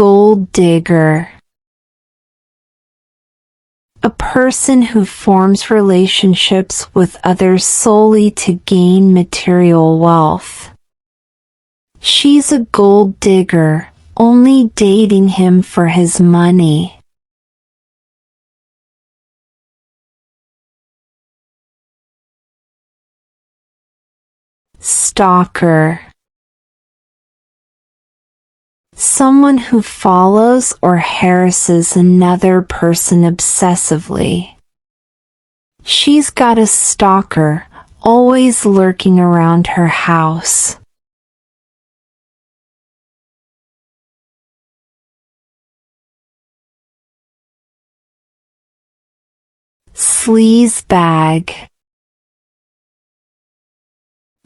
gold digger. A person who forms relationships with others solely to gain material wealth. She's a gold digger, only dating him for his money. Stalker. Someone who follows or harasses another person obsessively. She's got a stalker, always lurking around her house. Sleazebag.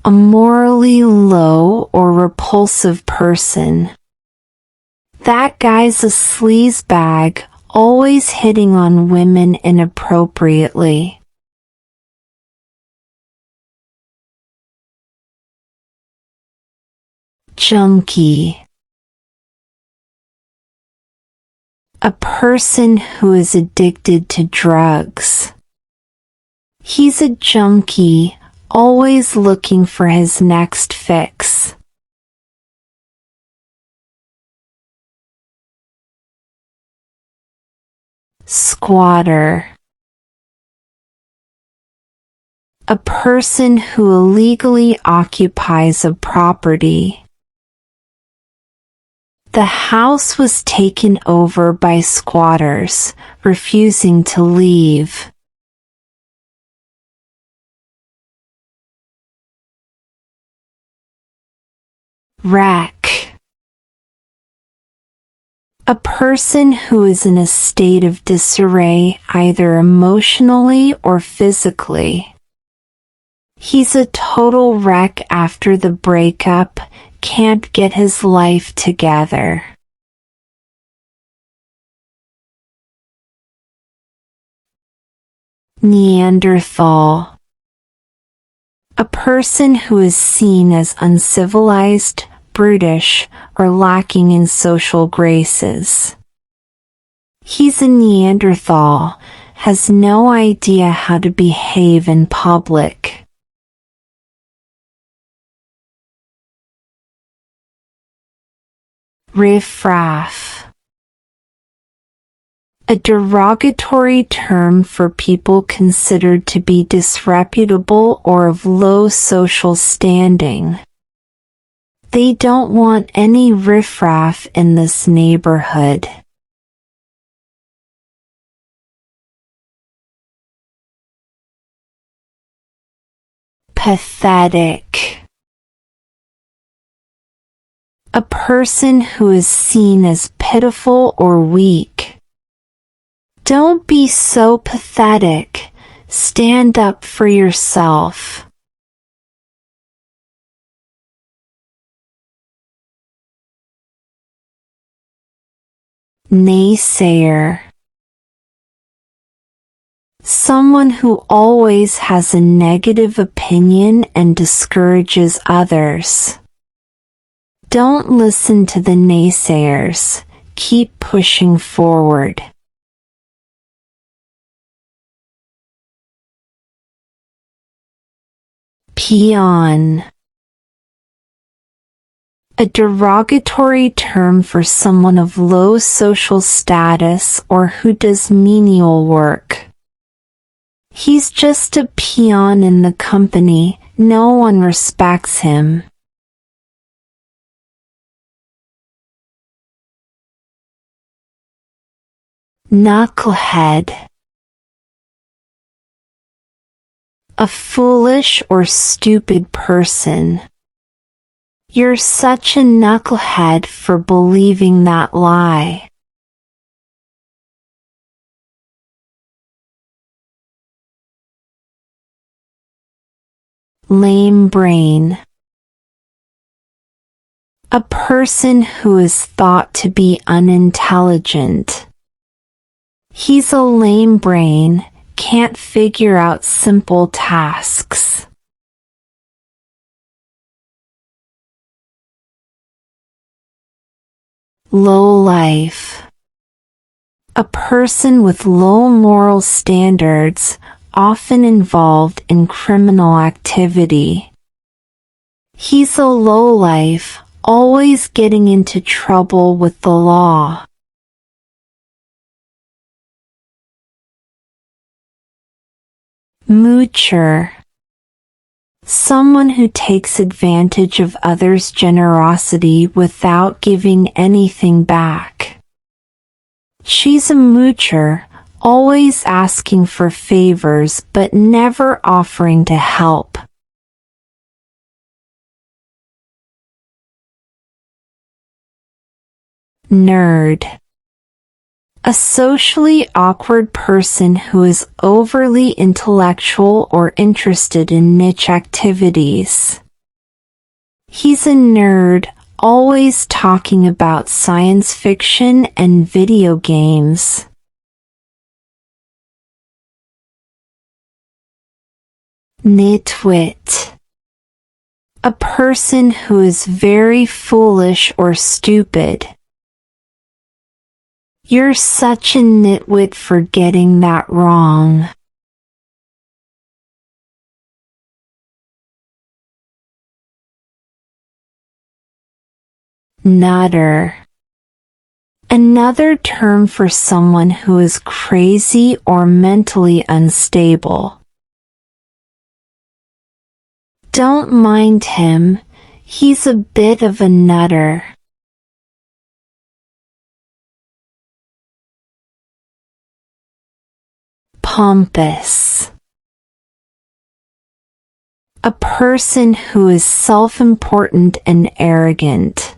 A morally low or repulsive person. That guy's a sleazebag, always hitting on women inappropriately. Junkie. A person who is addicted to drugs. He's a junkie, always looking for his next fix. Squatter. A person who illegally occupies a property. The house was taken over by squatters, refusing to leave. Wreck. A person who is in a state of disarray either emotionally or physically. He's a total wreck after the breakup, can't get his life together. Neanderthal. A person who is seen as uncivilized, brutish, or lacking in social graces. He's a Neanderthal, has no idea how to behave in public. Riffraff. A derogatory term for people considered to be disreputable or of low social standing. They don't want any riffraff in this neighborhood. Pathetic. A person who is seen as pitiful or weak. Don't be so pathetic. Stand up for yourself. Naysayer. Someone who always has a negative opinion and discourages others. Don't listen to the naysayers. Keep pushing forward. Peon. A derogatory term for someone of low social status or who does menial work. He's just a peon in the company, no one respects him. Knucklehead. A foolish or stupid person. You're such a knucklehead for believing that lie. Lame brain. A person who is thought to be unintelligent. He's a lame brain, can't figure out simple tasks. Low life. A person with low moral standards, often involved in criminal activity. He's a lowlife, always getting into trouble with the law. Moocher. Someone who takes advantage of others' generosity without giving anything back. She's a moocher, always asking for favors but never offering to help. Nerd. A socially awkward person who is overly intellectual or interested in niche activities. He's a nerd, always talking about science fiction and video games. Nitwit. A person who is very foolish or stupid. You're such a nitwit for getting that wrong. Nutter. Another term for someone who is crazy or mentally unstable. Don't mind him, he's a bit of a nutter. Pompous. A person who is self-important and arrogant.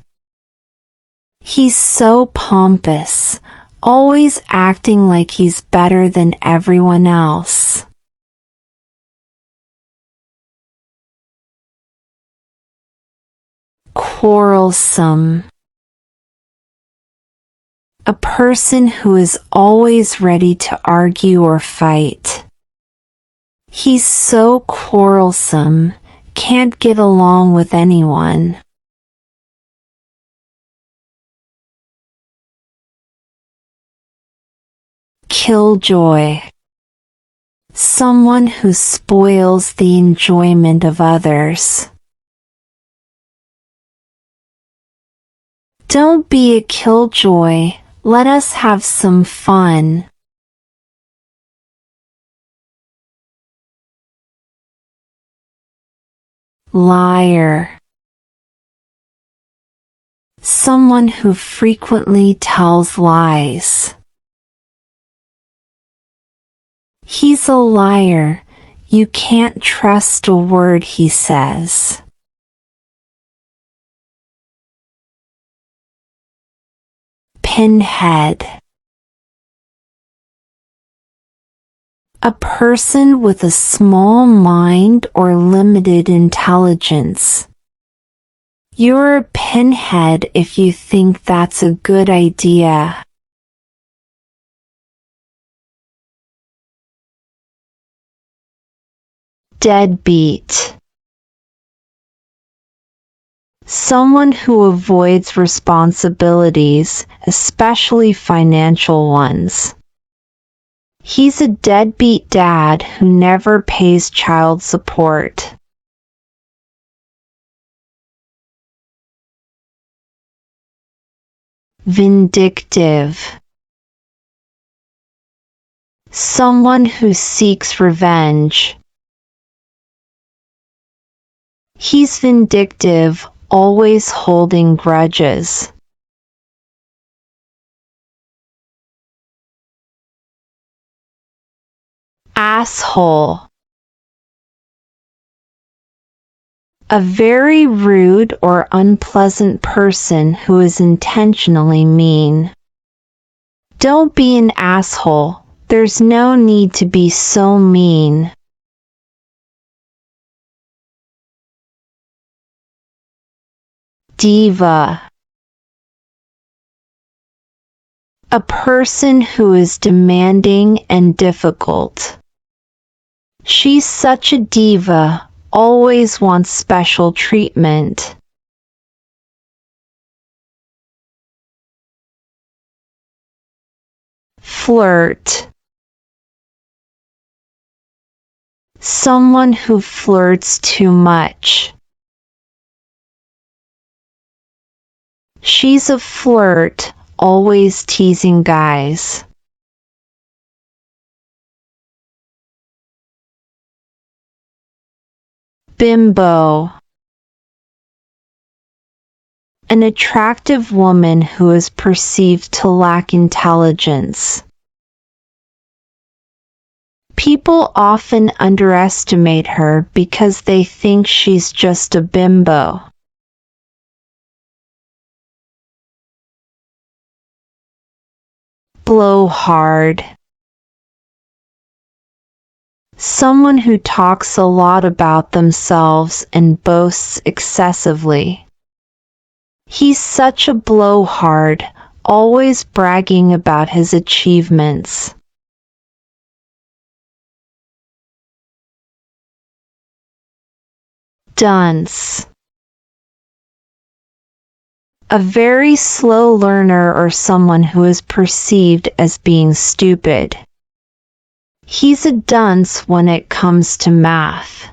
He's so pompous, always acting like he's better than everyone else. Quarrelsome. A person who is always ready to argue or fight. He's so quarrelsome, can't get along with anyone. Killjoy. Someone who spoils the enjoyment of others. Don't be a killjoy, let us have some fun. Liar. Someone who frequently tells lies. He's a liar, you can't trust a word he says. Pinhead. A person with a small mind or limited intelligence. You're a pinhead if you think that's a good idea. Deadbeat. Someone who avoids responsibilities, especially financial ones. He's a deadbeat dad who never pays child support. Vindictive. Someone who seeks revenge. He's vindictive, always holding grudges. Asshole. A very rude or unpleasant person who is intentionally mean. Don't be an asshole, there's no need to be so mean. Diva. A person who is demanding and difficult. She's such a diva, always wants special treatment. Flirt. Someone who flirts too much. She's a flirt, always teasing guys. Bimbo. An attractive woman who is perceived to lack intelligence. People often underestimate her because they think she's just a bimbo. Blowhard. Someone who talks a lot about themselves and boasts excessively. He's such a blowhard, always bragging about his achievements. Dunce. A very slow learner or someone who is perceived as being stupid. He's a dunce when it comes to math.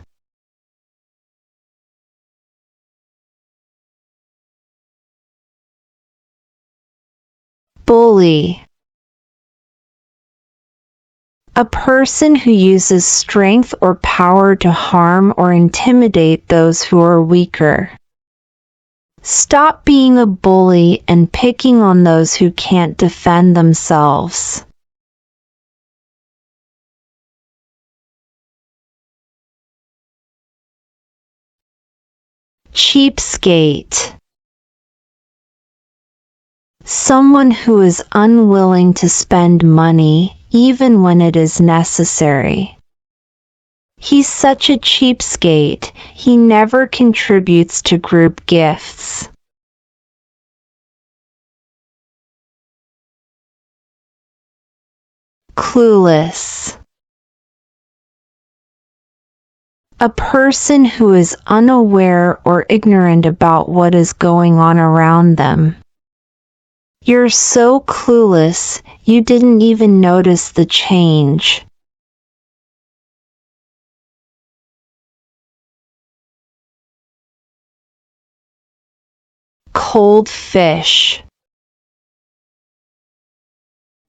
Bully. A person who uses strength or power to harm or intimidate those who are weaker. Stop being a bully and picking on those who can't defend themselves. Cheapskate. Someone who is unwilling to spend money, even when it is necessary. He's such a cheapskate, he never contributes to group gifts. Clueless. A person who is unaware or ignorant about what is going on around them. You're so clueless, you didn't even notice the change. Cold fish.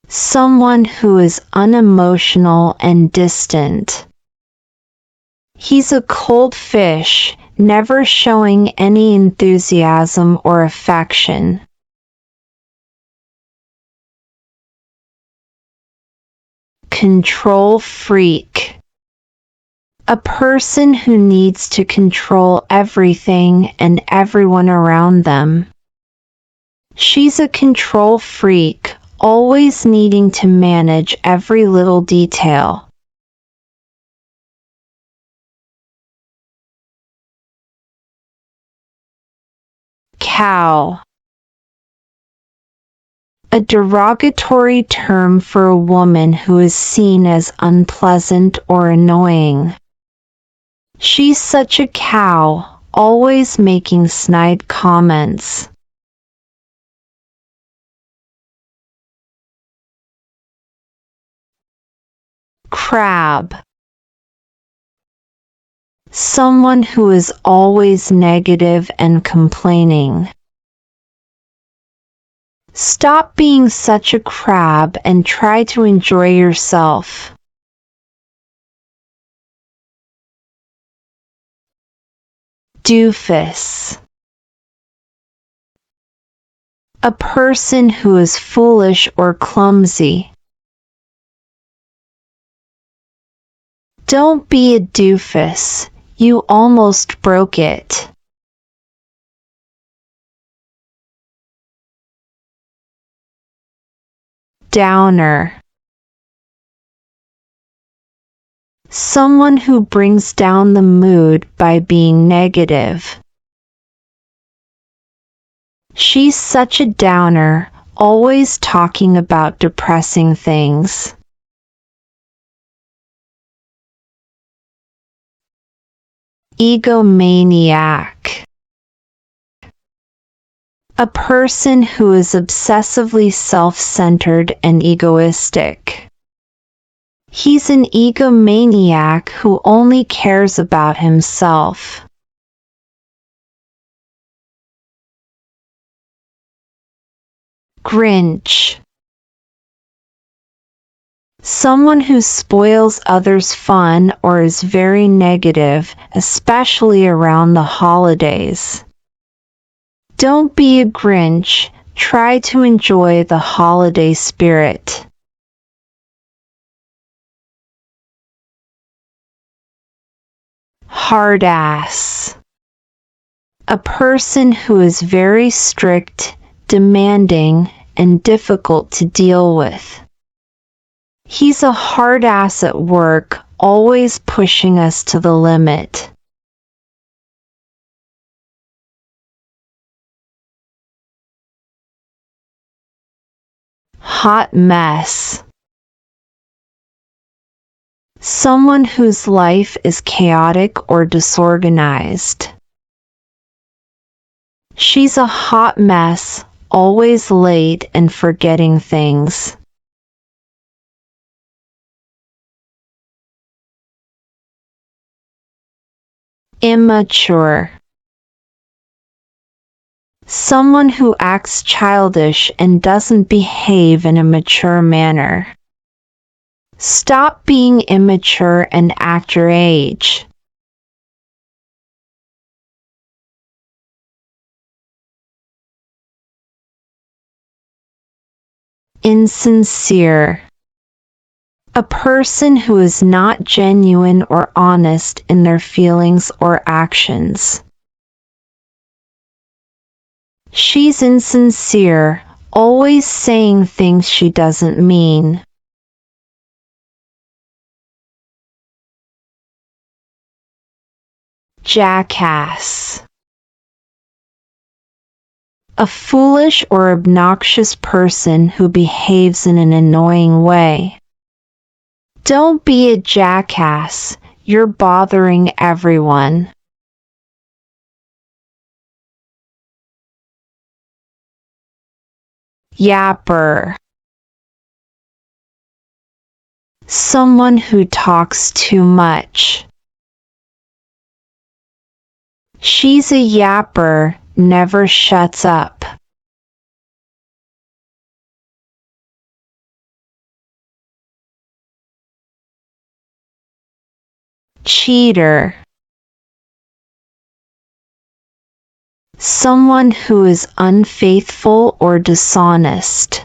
Someone who is unemotional and distant. He's a cold fish, never showing any enthusiasm or affection. Control freak. A person who needs to control everything and everyone around them. She's a control freak, always needing to manage every little detail. Cow. A derogatory term for a woman who is seen as unpleasant or annoying. She's such a cow, always making snide comments. Crab. Someone who is always negative and complaining. Stop being such a crab and try to enjoy yourself. Doofus. A person who is foolish or clumsy. Don't be a doofus, you almost broke it. Downer. Someone who brings down the mood by being negative. She's such a downer, always talking about depressing things. Egomaniac. A person who is obsessively self-centered and egoistic. He's an egomaniac who only cares about himself. Grinch. Someone who spoils others' fun or is very negative, especially around the holidays. Don't be a Grinch. Try to enjoy the holiday spirit. Hard ass. A person who is very strict, demanding, and difficult to deal with. He's a hard ass at work, always pushing us to the limit. Hot mess. Someone whose life is chaotic or disorganized. She's a hot mess, always late and forgetting things. Immature. Someone who acts childish and doesn't behave in a mature manner. Stop being immature and act your age. Insincere. A person who is not genuine or honest in their feelings or actions. She's insincere, always saying things she doesn't mean. Jackass. A foolish or obnoxious person who behaves in an annoying way. Don't be a jackass, you're bothering everyone. Yapper. Someone who talks too much. She's a yapper, never shuts up. Cheater. Someone who is unfaithful or dishonest.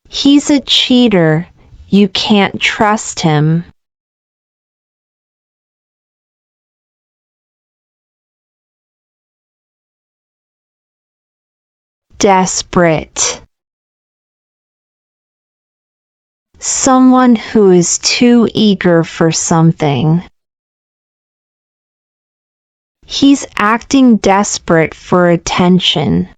He's a cheater, you can't trust him. Desperate. Someone who is too eager for something. He's acting desperate for attention.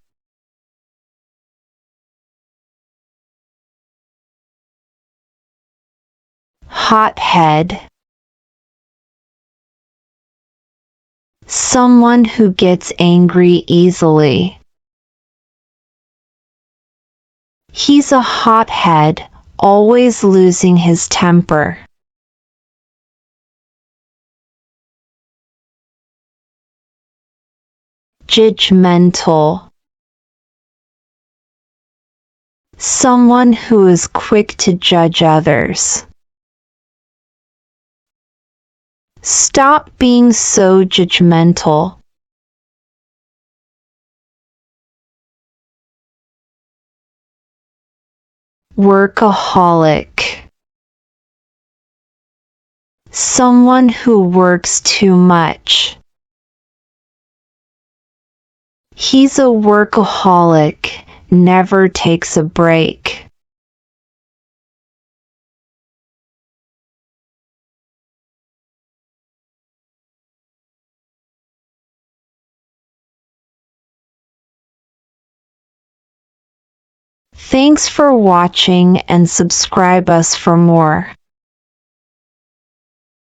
Hothead. Someone who gets angry easily. He's a hothead, always losing his temper. Judgmental. Someone who is quick to judge others. Stop being so judgmental. Workaholic. Someone who works too much. He's a workaholic, never takes a break. Thanks for watching and subscribe us for more.